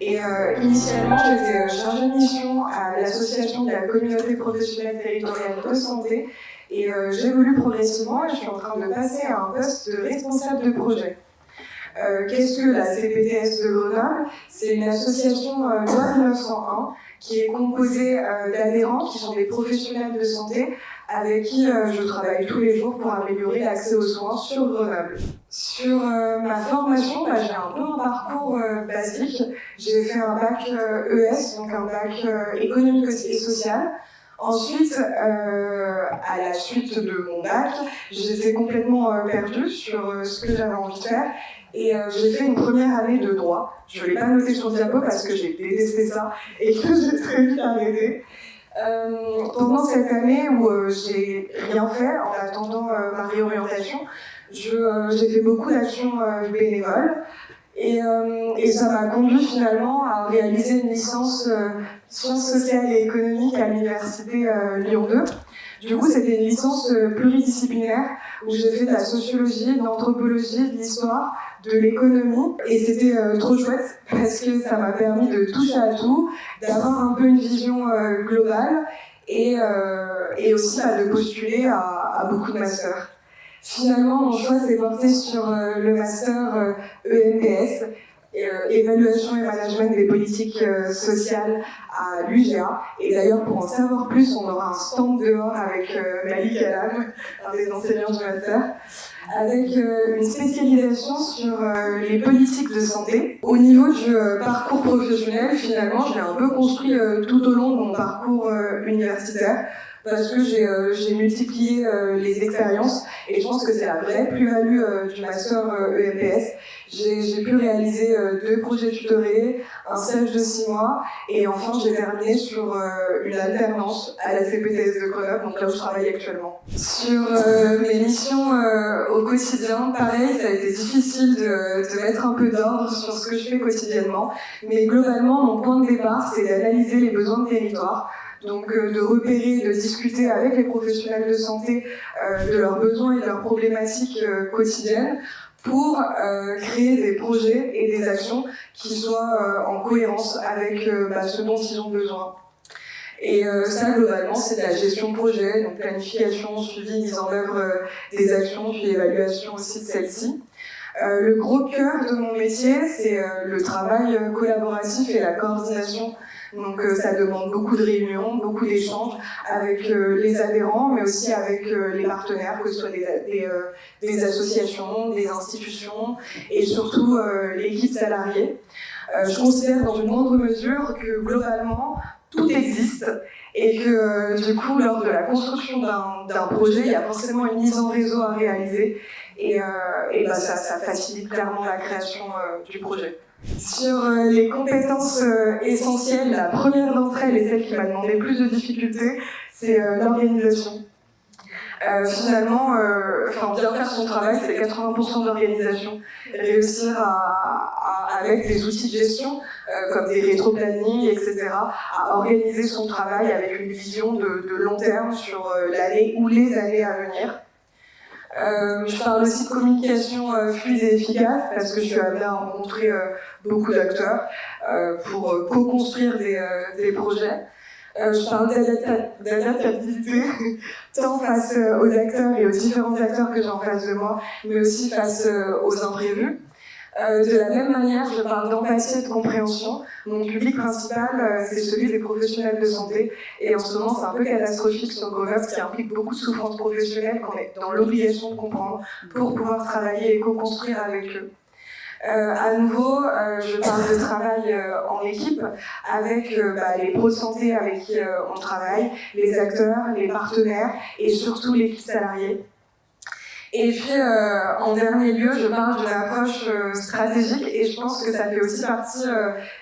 Et initialement, j'étais chargée de mission à l'association de la communauté professionnelle territoriale de santé et j'évolue progressivement et je suis en train de passer à un poste de responsable de projet. Qu'est-ce que la CPTS de Grenoble? C'est une association loi 1901 qui est composée d'adhérents qui sont des professionnels de santé avec qui je travaille tous les jours pour améliorer l'accès aux soins sur Grenoble. Sur ma formation, j'ai un peu un parcours basique. J'ai fait un bac ES, donc un bac économique et social. Ensuite, à la suite de mon bac, j'étais complètement perdue sur ce que j'avais envie de faire. Et j'ai fait une première année de droit. Je ne l'ai pas noté sur le diapo parce que j'ai détesté ça et que j'ai très vite arrêté. Pendant cette année où j'ai rien fait en attendant ma réorientation, j'ai fait beaucoup d'actions bénévoles et ça m'a conduit finalement à réaliser une licence sciences sociales et économiques à l'université Lyon 2. Du coup, c'était une licence pluridisciplinaire où j'ai fait de la sociologie, de l'anthropologie, de l'histoire, de l'économie. Et c'était trop chouette parce que ça m'a permis de toucher à tout, d'avoir un peu une vision globale et aussi de postuler à beaucoup de masters. Finalement, mon choix s'est porté sur le master EMPS, évaluation et management des politiques sociales à l'UGA. Et d'ailleurs, pour en savoir plus, on aura un stand dehors avec Malik Alam, un des enseignants du master, avec une spécialisation sur les politiques de santé. Au niveau du parcours professionnel, finalement, je l'ai un peu construit tout au long de mon parcours universitaire, parce que j'ai multiplié les expériences et je pense que c'est la vraie plus-value du master EMPS. J'ai pu réaliser 2 projets tutorés, un stage de 6 mois et enfin j'ai terminé sur une alternance à la CPTS de Grenoble, donc là où je travaille actuellement. Sur mes missions au quotidien, pareil, ça a été difficile de mettre un peu d'ordre sur ce que je fais quotidiennement, mais globalement mon point de départ c'est d'analyser les besoins de territoire. Donc de repérer, de discuter avec les professionnels de santé de leurs besoins et de leurs problématiques quotidiennes pour créer des projets et des actions qui soient en cohérence avec ce dont ils ont besoin. Et ça, globalement, c'est de la gestion de projet, donc planification, suivi, mise en œuvre des actions, puis évaluation aussi de celles-ci. Le gros cœur de mon métier, c'est le travail collaboratif et la coordination. Donc ça demande beaucoup de réunions, beaucoup d'échanges avec les adhérents, mais aussi avec les partenaires, que ce soit des associations, des institutions, et surtout l'équipe salariée. Je considère dans une moindre mesure que globalement, tout existe, et que du coup, lors de la construction d'un projet, il y a forcément une mise en réseau à réaliser, et ça facilite clairement la création du projet. Sur les compétences essentielles, la première d'entre elles et celle qui m'a demandé plus de difficultés, c'est l'organisation. Finalement, bien faire son travail, c'est 80% d'organisation. Réussir avec des outils de gestion, comme des rétro-plannings, etc., à organiser son travail avec une vision de long terme sur l'année ou les années à venir. Je parle aussi de communication fluide et efficace parce que je suis amenée à rencontrer beaucoup d'acteurs pour co-construire des projets. Je parle d'adaptabilité tant face aux acteurs et aux différents acteurs que j'ai en face de moi, mais aussi face aux imprévus. De la même manière, je parle d'empathie et de compréhension. Mon public principal, c'est celui des professionnels de santé. Et en ce moment, c'est un peu catastrophique sur Grenoble, ce qui implique beaucoup de souffrance professionnelle qu'on est dans l'obligation de comprendre pour pouvoir travailler et co-construire avec eux. À nouveau, je parle de travail en équipe avec les pros de santé avec qui on travaille, les acteurs, les partenaires et surtout l'équipe salariée. Et puis, en dernier lieu, je parle d'une approche stratégique et je pense que ça fait aussi partie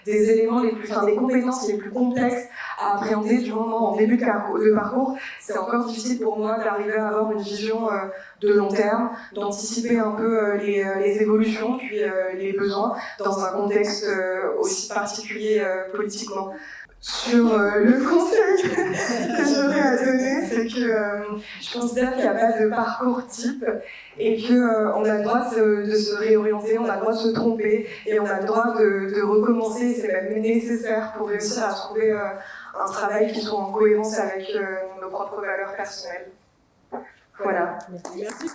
des éléments des compétences les plus complexes à appréhender du moment en début de parcours. C'est encore difficile pour moi d'arriver à avoir une vision de long terme, d'anticiper un peu les évolutions puis les besoins dans un contexte aussi particulier politiquement. sur le conseil que j'aurais à donner, c'est que je considère qu'il n'y a pas de parcours type et qu'on a le droit de se réorienter, on a le droit de se tromper et on a le droit de recommencer. C'est même nécessaire pour réussir à trouver un travail qui soit en cohérence avec nos propres valeurs personnelles. Voilà. Merci.